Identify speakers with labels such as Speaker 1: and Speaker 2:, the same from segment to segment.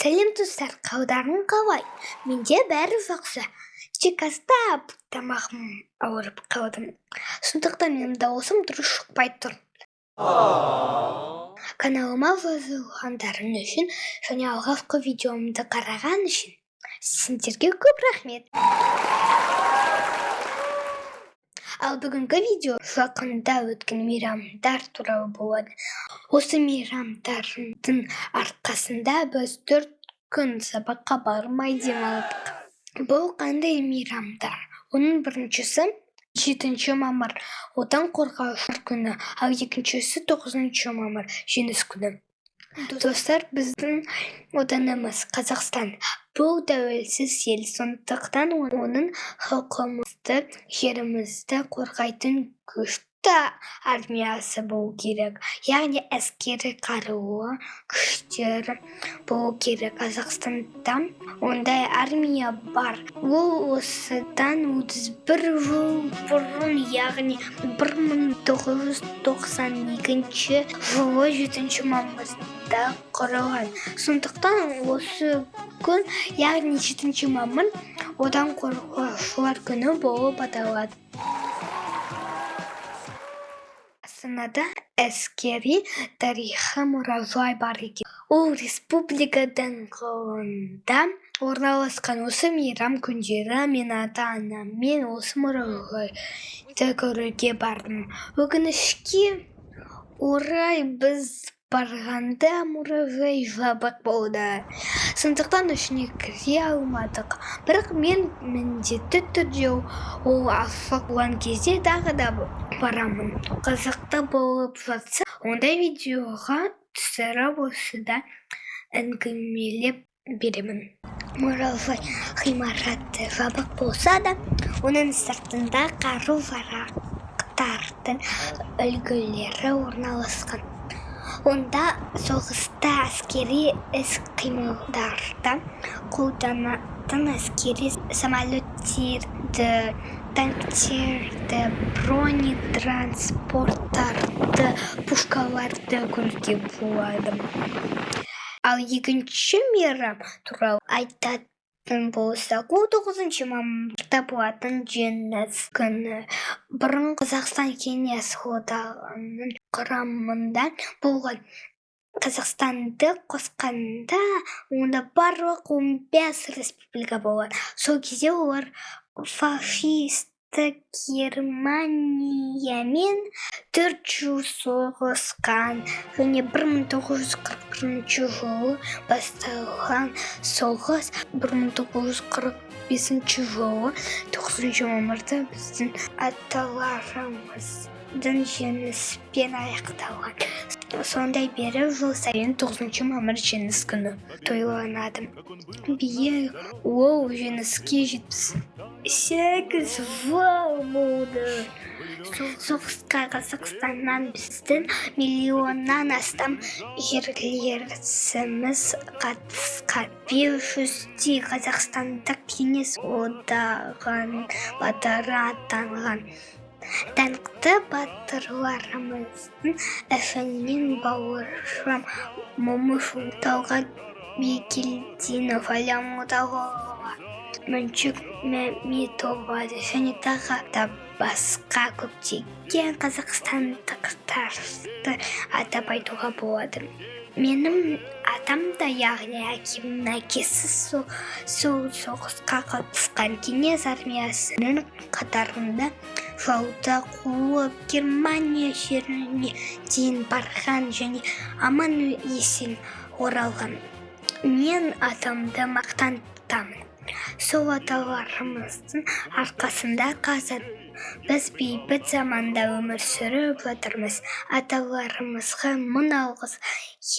Speaker 1: Сәлем достар, қалдарың қалай? Менде бәрі жақсы. Тек аздап тамағым ауырып қалдым. Сондықтан менің дауысым дұрыс шықпай тұр. Каналыма жазылғандарың үшін және алғашқы видеомды қараған үшін сендерге көп рахмет. Ал бүгінгі видео жақында өткен мейрамдар туралы болады. Осы мейрамдардың арқасында біз 4 күн сабаққа бармай демалдық. Бұл қандай мейрамдар? Оның біріншісі 7 мамыр, отан қорғаушылар күні, ал екіншісі 9 мамыр, жеңіс күні. Достар, біздің отанымыз Қазақстан. Бұл тәуелсіз ел, сондықтан оның халқымызды, жерімізді қорғайтын күшті армиясы болу керек. Яғни әскери қарулы күштер болу керек. Қазақстанда ондай армия бар. Ол осыдан 31 жыл бұрын, яғни 1992 жылы 7 мамырда құрылған. Сондықтан осы күн, яғни 7 мамыр отан қорғаушылар күні болып аталады. Астанада әскери тарихи мұражай бар екен. Ол республика даңғылында орналасқан. Осы мейрам күндері мен ата-анаммен осы мұражайды көруге бардым. Өкінішке орай біз барғанда мұражай жабық болды. Сондықтан ішіне кіре алмадық. Бірақ мен міндетті түрде ол ашық болған кезде тағы да барамын. Қызықты болып жатса, ондай видеоға түсіріп осыда әңгімелеп беремін. Мұражай ғимараты жабық болса да, оның сыртында қару-жарақтардың үлгілері орналасқан. Онда соғыста әскери іс-қимылдарда қолданатын әскери самолеттерді, танктерді, бронетранспорттарды, пушкаларды көруге болады. Ал екінші мейрам туралы айтатын болсақ, 9 мамырда болатын жеңіс күні. Бұрын Қазақстан кеңес одағының құрамында болған. Қазақстанды қосқанда онда барлық 15 республика болған. Сол кезде олар фашисті Германиямен 4 жыл соғысқан. Және 1941 жылы басталған соғыс 1945 жылы 9 мамырда біздің аталарымыздың жеңіспен аяқталған. Сондай бері жыл сайын 9 мамыр жеңіс күні тойланады. Биыл ол жеңіске 78 жыл болды. Соғысқа Қазақстаннан біздің миллионнан астам жерлесіміз қатысқан. 500-дей қазақстандық кеңес одағының батыры атанған. Даңқты батырларымыздың ішінен Бауыржан Момышұлы, Талғат Бигелдинов, Әлия Молдағұлова, Мәншүк Мәметова және тағы да басқа көптеген қазақстандықтарды атап айтуға болады. Менің атам да, яғни әкемнің әкесі сол соғысқа қатысқан. Кеңес армиясының қатарында жауды қуып Германия жеріне дейін барған және аман есен оралған. Мен атамды мақтан тұтамын. Сол аталарымыздың арқасында қазір біз бейбіт заманда өмір сүріп жатырмыз. Аталарымызға мың алғыс.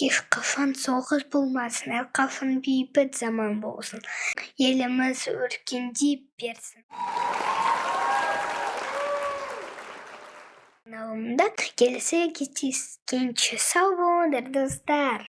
Speaker 1: Ешқашан соғыс болмасын, әрқашан бейбіт заман болсын. Еліміз өркендей берсін. Каналымда келесі кездескенше сау болыңдар достар.